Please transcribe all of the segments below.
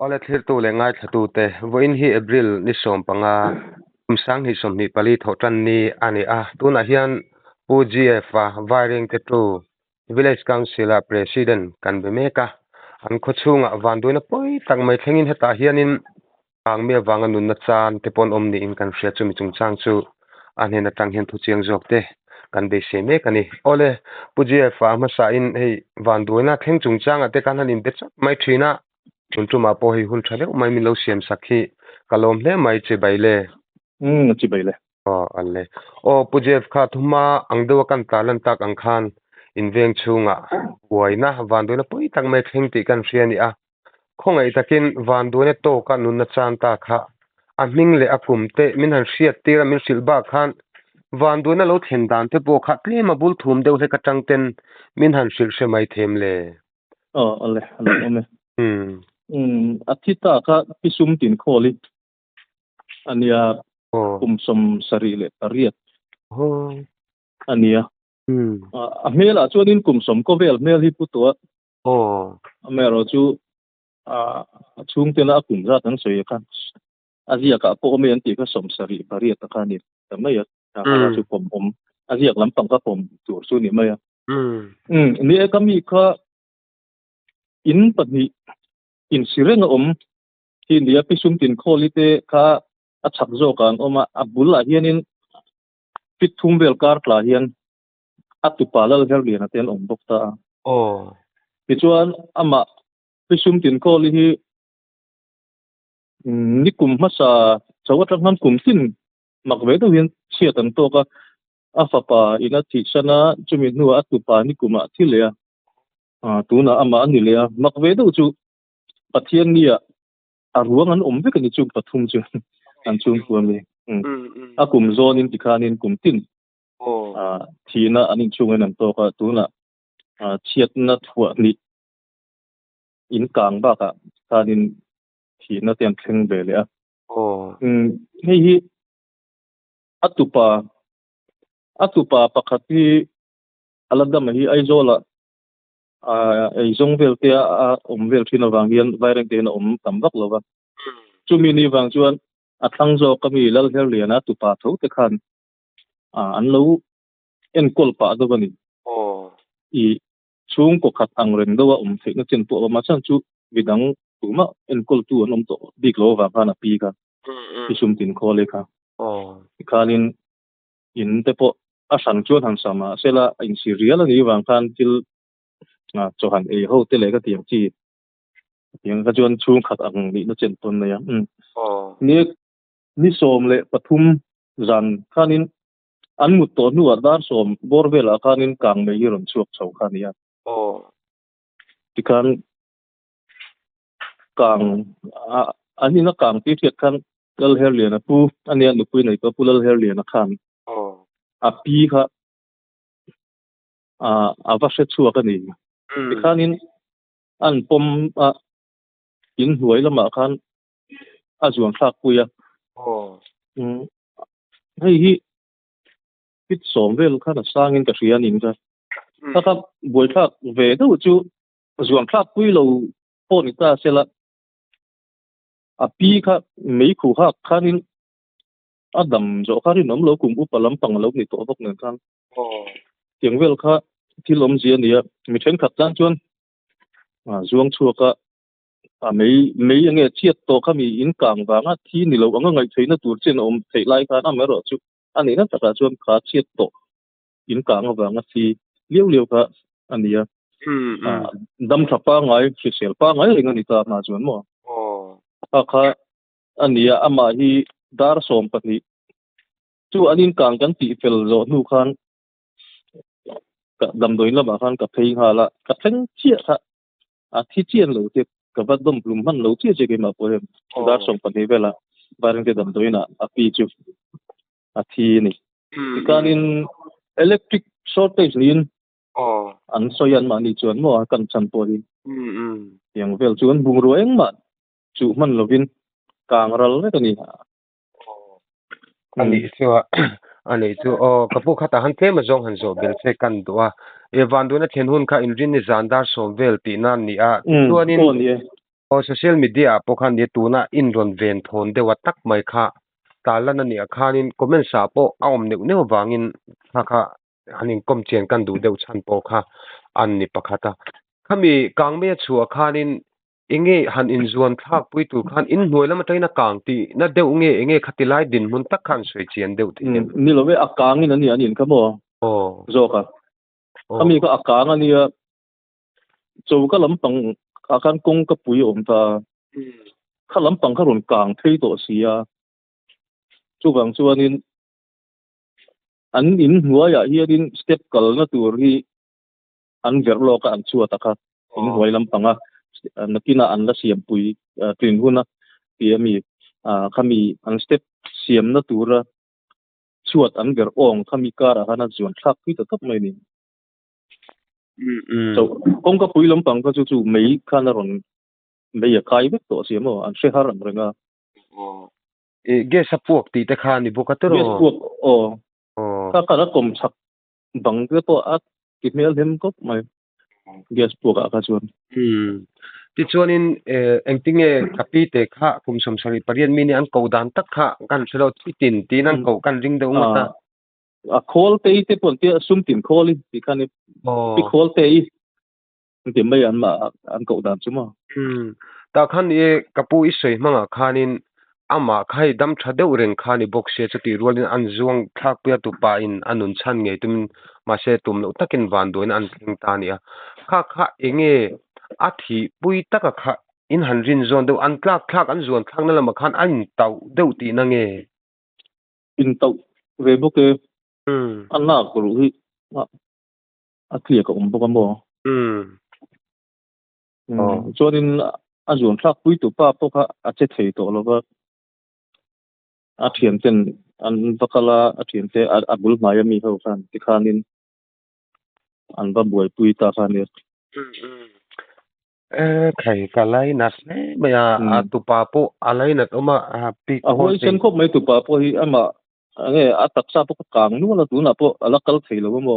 Ole thlir tu le ngai thatu te voin hi April ni som panga sang hi som ni pali thotan ni ani a tuna hian PGF wiring te tu village council president kan be meka an kho chunga van duina poi tak mai thlengin heta hianin ang me wanga nun na chan te pon om ni in kan hria chu mi chung chang chu an hena tang hian thu chiang jok te kan be se me kani ole PGF ma sa in hei van duina thleng chung chang ate kan hanin be mai thina chuntuma po hi hun thale mai mi lo siam sakhi kalom hle mai che baile chi baile alle o pujef kha thuma angdewa kan talan tak ang khan inveng chunga waina vandoina pui tak mai thengti kan hriani a khongai takin vandoina to ka nun na chan ta kha a ming le akum te min han hriat tira min silba khan vandoina lo then dan te po kha tlema bul thum deuh he ka tangten min han sil se mai them le alle ome hmm athita ka pisum tin kholi ania som sari le ariat ania a mela chuanin som ko vel mel hi putwa amero chu chung tena ra tan soi khan azia ka po me anti ka som sari ariat ka ni tamaya ta chu pom azia lampang ka pom tur chu ni maya ni kami kha in pani in sirenga hindia pisum tin kholite kha achak zo kan oma abula hianin pithum vel kar kla hian atupalal hel lian aten dokta pichuan ama pisum tin kholi hi nikum masa chawatang han kumtin makve do hian chiatan to ka afapa ina thi sana chumi nu atupa nikuma thilea tuna ama anilea makve do chu pathian nia aruang an ve kan chu pathum chu an chung kuami akum zon in tikhanin kumtin thina anin chungan an to ka tuna chiatna thua ni in kang ba ka kanin thina ten thleng bele a hi atupa pakhati aladam hi aizola ai zong vel te vel thina wangian vaireng te na tambak lova chumi ni wang chuan athang zo kami lal hel liana tupa tho te khan an lo en kol pa do bani i chung ko khat ang reng do the na chen to ma chan chu bidang tuma en kol tu an to big lo wa kana pi ka isum tin khole kha khanin in te po a sang chuan han sama sela in serial ni wang khan til chohan e ho te le ka tiang chi yang ka chuan chung khat ang ni na chen ton na ya ni som le pathum zan khanin an mut to nu adar som borbela khanin kang me yiron chuak chau khania tikan kang ani na kang ti thiat khan lal her liana pu ania nu pui nei to pulal her liana khan a pi kha va se chuak ani tikhanin an pom in huai lama khan azuang thak puya hi pit som vel khan sangin ka hrian in ka ka boi thak ve do chu zuang thak pui lo poni ta sela a pi kha mei khu ha khanin adam zo kharin nom lo kum upalam pang lo ni to bok nen khan tiang vel kha thilom zia nia mi then khat tang chuan zuang chuaka mei ange chiat to khami in kang wanga thi ni lo anga ngai theina tur chen thei lai khan amero chu ani na taka chuan kha chiat to in kang wanga thi liu kha ania dam thapa ngai chisel pa ngai engani ta na chuan mo kha ania ama hi dar som pati chu anin kang kan ti fel zo nu khan ka dam doin la ba khan ka phei hala ka theng chia kha thi chian lo te ka badom blum han lo chia ke ma poem dar som pati vela bareng te dam doina api chu thi ni kanin electric shortage nin an soyan ma ni chuan mo kan chan pori yang vel chuan bung rueng ma chu man lovin kang ral le tani ani chu kapu khata han thema zong han zo bel che kan duwa e van du na then hun kha in rin ni zandar som vel ti nan ni a chuanin o social media pokhan ni tuna in ron ven thon dewa tak mai kha talan ani akhanin comment sa po aom neu neu wangin kha kha anin kom chen kan du deuh chan po kha an ni pakhata khami kangme chu akhanin inge han in zuan thak pui tu khan in hnuai lama taina kang ti na deuh nge khatilai din mun tak khan soi chian deuh thi ni lo ve akang in ani anin kamo o zoka kami ka akang ani a zo ka lampang akan kong ka pui om ta kha lampang kha ron kang thei to sia chu bang chu anin an in hnuai a hi anin step kal na tur hi an ver lo ka an chu ataka in hnuai lampang a nakina an la siam pui tin huna mi kami an step siam na tura chuat an ver ong kami kara hana chuan thak pi ta tak mai ni so kong ka pui lampang ka chu mei khana ron mei a kai vek to siamo an she har an renga ge sapuak ti te kha ni bukatero yes puak ka kara kom chak bang ke to at kimel hem ko mai gas puak ka chuan ti chuanin engtinge kapi te kha kum som sari parian mini an ko dan tak kha kan selo tin tin an ko kan ring deuh mata a call te pon te sum tin call ti khan pi call te ti mai an ma an ko dan chuma ta khan e kapu i sei manga khanin ama khai dam thadeu reng khani boxe chati rolin an zuang thak pia tu pa in anun chan nge tum ma se tum lo takin van doin an thing ta nia kha enge athi pui taka kha in hanrin zon deuh an tlak an zon thang na lama khan an tau deuh ti na nge in tau ve bo ke an na ko ru hi a clear ka bo ka mo chuanin a zon thak pui tu pa po kha a che thei to lo ba a thiam ten an bakala a thiam te a bul mai mi ho khan ti khanin an ba buai pui ta khan ni khai kalai nas ne maya tu pa po alai na toma pi a hoi sen khop mai tu pa po hi ama nge a tak sa po kang nu la tu na po ala kal thei lo mo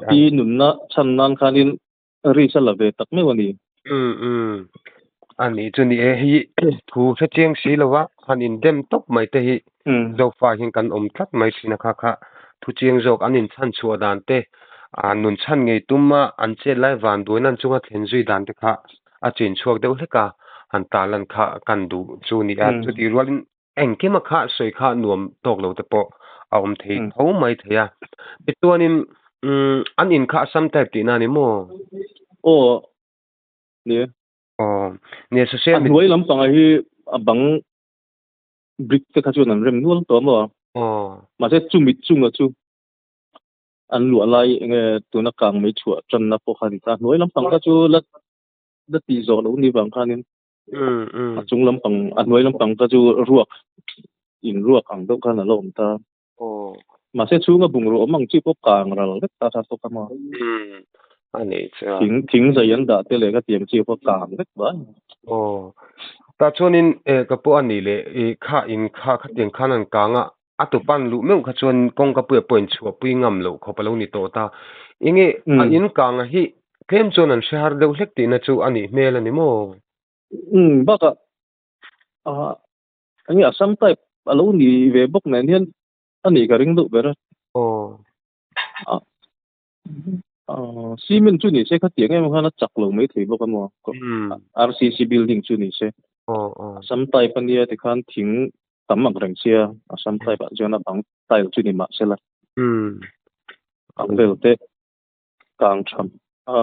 pi nun na chan nan khanin ri sa la ve tak me wani ani chuni hi thu sa cheng si lawa hanin dem top mai te hi zo fa hin kan om thlat mai thina kha thu cheng jok anin chan chua dan te nun chan ngei tumma an che lai van doinan chunga thlen zui dan te kha a chin chuak deuh hleka han talan kha kan du chuni a chuti rolin engke ma kha soi kha nuam tok lo te po a om thei tho mai theya pituanin an in kha sam type ti na ni mo ne ne social media hoi lam pang hi abang brick te kha chu nan rem nual to mo ma se chu mit chu nga chu an lu lai nge tu na kang mai chua chan na po khani ta hoi lam pang ka chu la ti zo lo ni bang khanin chung lam pang an hoi lam pang ka chu ruak ang do kana lom ta ma se chu nga bung ro mang chi po kang ral ta ta to kama ani cha thing za yan da te le ka tiam chi po kang vek ba ta chuanin kapu ani le kha tiang khanan kanga atupan lu meu kha chuan kong ka pu point chu pui ngam lo khopalo ni to ta inge in kanga hi kem chon an shahar deuh hlek ti na chu ani mel ani mo baka ani asam type alo ni ve bok na nian ani ka ring do bera simen chu ni se kha tiang em khana chak lo mai thei bok mo RCC building chu ni se asam type ania te khan thing tamak reng sia asam type jona bang style chu ni ma sela ang bel te kang cham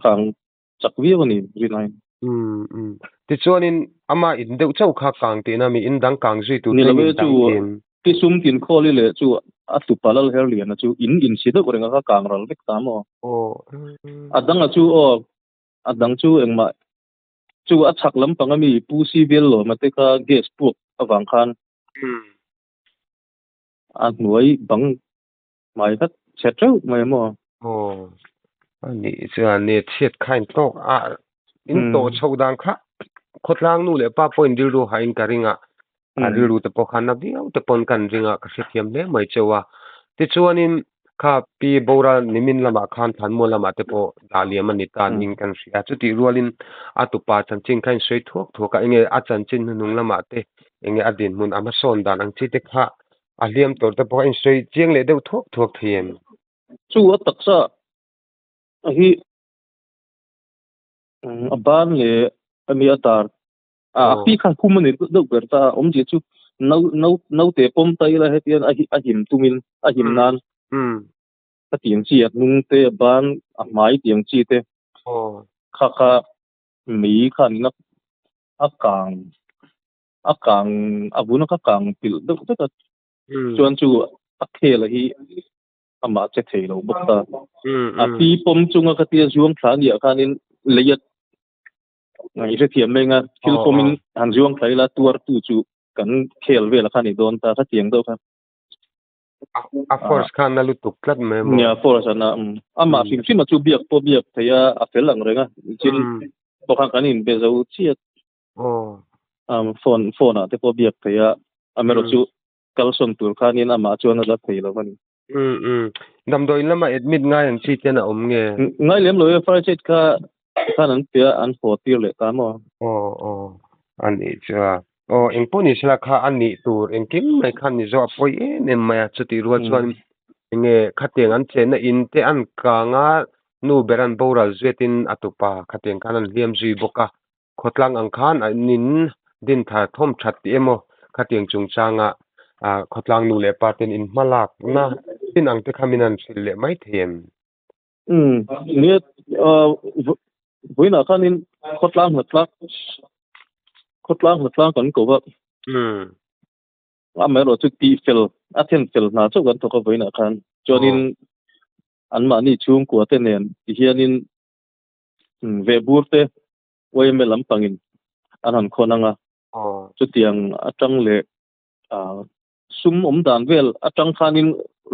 kang chak vi wani rinai ti chuanin ama in deuh chau kha kang te na mi in dang kang zui tu ni lawe chu ti sum tin kholi le chu atu palal her lian chu in si do renga ka kang ral vek ta mo adang chu adang chu engma chu a chak lam pangami pu si vel lo mate ka gas puk awang khan a nuai bang mai khat chetro mai mo ani chuan ne thiet khain tok in to chodan kha khotlang nu le pa point dil ru hain karinga riru te pokhan na biau te pon kan ringa ka sethiam le mai chewa ti chuanin kha pi bora nimin lama khan than mo lama te po daliam ani tan ing kan ria chuti rualin atupa chanchin khain sei thok thoka enge a chanchin nung lama te enge adin mun ama son dan ang chi te kha aliam tor te po in sei chiang le deuh thok thok thiem chu taksa hi aban le ami atar pi kha khumani deuh berta omji chu nau te pom tai la hetian a him tumin a him nan a tiang chi at nung te ban a mai tiang chi te kha mi khan na akang abuna ka kang pil deuh ta chuan chu a khela hi ama che thelo bokta a pi pom chunga ka tia zuang thlan ya khanin leyat ngai re thiam menga thil pomin han zuang thaila tuar tu chu kan khel vela khani don ta kha tiang do kha a force khan na lutuk tlat me mo nya force ana ama fim fim chu biak po biak thaya a fel lang renga chin to khan kanin be zo chiat phone a te po biak thaya amero chu kalson tur khanin ama chuan la thailo bani namdoi lama admit ngai ang chi tena omnge ngai lem lo far chet kha khanan pia an pho tir le ta mo ani cha engponi sila kha ani tur engkim mai khan ni zo poi em maya chuti rual chuan enge khateng an chena in te an ka nga nu beran boral zetin atupa khateng kanan liam zui boka khotlang ang khan nin din tha thom that ti emo khateng chung changa khotlang nu le paten in malak na tin ang te khaminan sil le mai them ni voina khanin khotlang kan ko ba amero chu ti fel athen fel na chu kan to ko voina khan chonin anma ni chung ko te nen hianin ve burte wai me lampangin anan khonanga chu tiang atang le sum dan vel atang khanin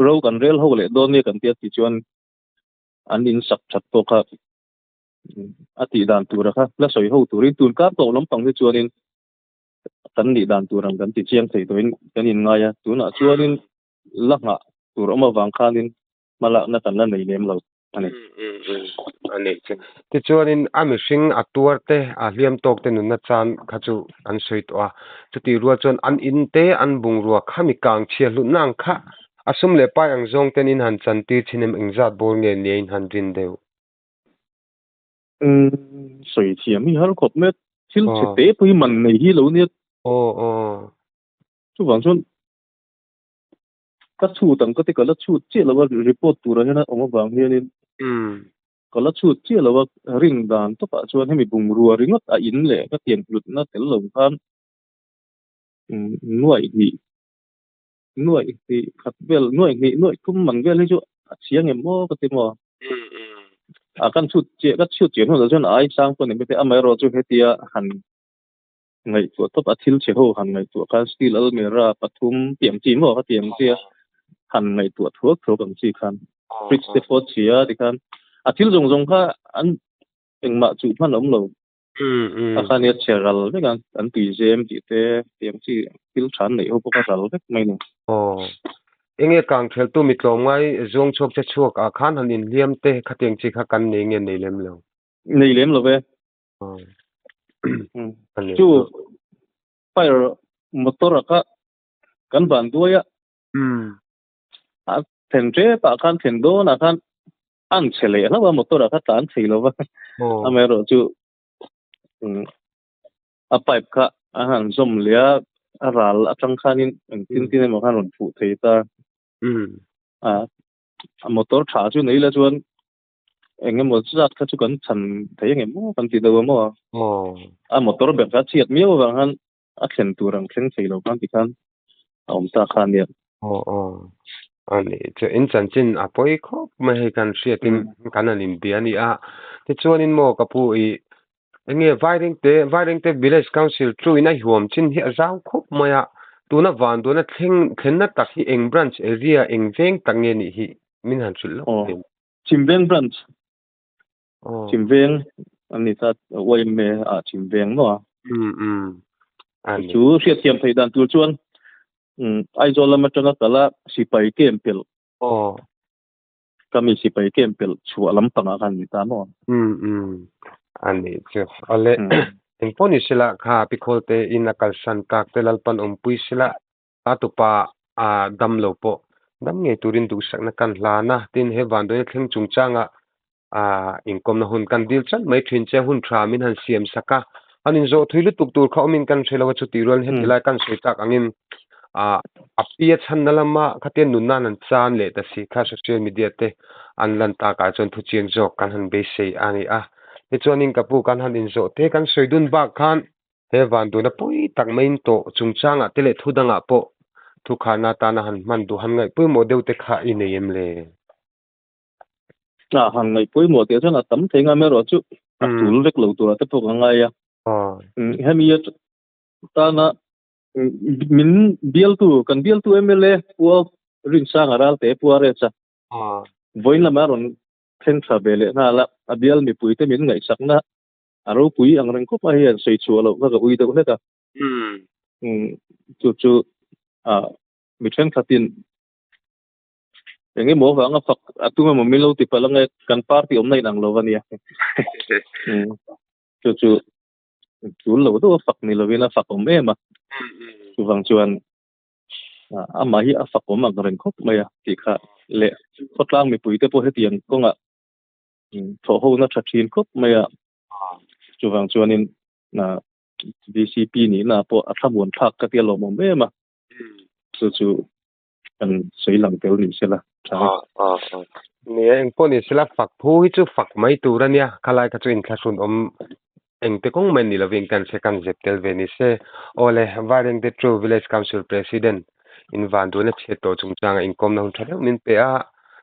ro kan rel ho le don ne kan tia ti chuan anin sak that to kha ati dan tura kha la soi ho turin tun ka to lampang ni chuanin kan ni dan turang kan ti chiang thei toin kanin ngaya tuna chuanin langa tur oma wang khanin mala na kan la nei lem lo ani ani ti chuanin ami hring atuar te a hliam tok te nun na chan khachu an soi to a chuti ruwa chuan an in te an bung ruwa khami kang chia lu nang kha asum le pai ang zong ten in han chan ti thinem engzat bor nge ne in han rin deu soi thiam hi har khop met thil che te pui man nei hi lo ni chu wang chuan ka chu tang ka te ka la chu che lo report tura hena oma wang hianin ka la chu che lo ring dan to pa chuan hemi bung ruwa ringot a in le ka tiang lut na tel lo khan nuai hi khat vel nuai kum man vel hi chu chiang em mo ka te mo kan chu che ho chuan ai sang ko ne be amai ro chu hetia han ngai tu top a thil che ho han ngai tu kan steel almera pathum piam chi mo ka tiang tia han ngai tu thuak ang chi khan fix te fo chia di khan a thil jong kha an engma chu man om lo a khan ya cheral be kan an tui jem ti te tiang chi thil than nei ho ka ral vek mai no enge kang thel tu mi tlom ngai zong chok che chuak a khan han in liam te khateng chi kha kan nei nge nei lem lo ve chu fire motor ka kan ban duaya thèn tre pa khan thèn do na khan an chele la ba motor ka tan thilo ba amero chu a pipe ka a han zom lia a ral a tang khanin tin mo khan ron phu thei ta a motor tha chu nei la chuan engem mo zat kha chu kan chan thei engem mo kan ti do mo a motor be ka chiat miao wang han a thlen turang thleng thei lo kan ti khan om ta khan ya ani che in chanchin a poi khop ma he kan hriatin kananin biani a ti chuanin mo ka pu I enge wiring te village council through in a huam chin hi azau khop maya tuna van dona thlenna tak hi eng branch area eng veng tange ni hi min han chul lo Chimveng branch Chimveng ani ta wai me a Chimveng no ani chu hriat thiam thei dan tur chuan ai zola ma tanga kala sipai kem pel kami si pai kem pel chua lampang akan ni ta mo ani chu ale en poni sila kha pikholte in akal san kak te lalpan pui sila atupa a dam lo po dam nge turin du sak na kan hla na tin he van do thleng chung changa inkom na hun kan dil chan mai thin che hun thra min han siam saka anin zo thuilu tuk tur kha min kan thelo chu ti rol he tilai kan sei tak angin apia chan nalama khaten nunna nan chan le ta si kha social media te an lan ta ka chon thu chiang jok kan han be sei ani ni chuanin kapu kan han in zo te kan soidun ba khan he van du na pui tak main to chungchanga tele thudanga po thu khana ta na han man du han ngai pui mo deu te kha in em le hàng ngày cuối mùa tiết là tấm thế ngay mới rồi chứ thủ lực lâu tuổi tiếp tục hàng ngày hem yêu ta na min biel tu MLA pua rin sang aral te pua re cha voin la maron theng sa bele na la abial mi pui te min ngai sak na aro pui ang reng ko pa hian sei chu lo ka ui te ko heta chu mi theng khatin yang mo va nga fak atuma mo milo ti pala nga kan party nay nang lo vania chu lo do fak ni lo vina fak om ema chu wang chuan ama hi a fak om ang ren khop maya ti kha le khotlang mi pui te po hetian ko nga tho ho na thathin khop maya chu wang chuan in na DCP ni na po athabon thak ka ti lo mo ema chu kan sei lang tel ni sela ni en poni sila fak phu hi chu fak mai turania khalai ka chu in thlasun engte kong men ni loving kan second zeptel veni se ole waring the true village council president in van du na che to chungchang inkom na hun thale min pe a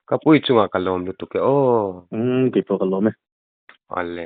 kapui chunga kalom lu tu ke ki po kalome ale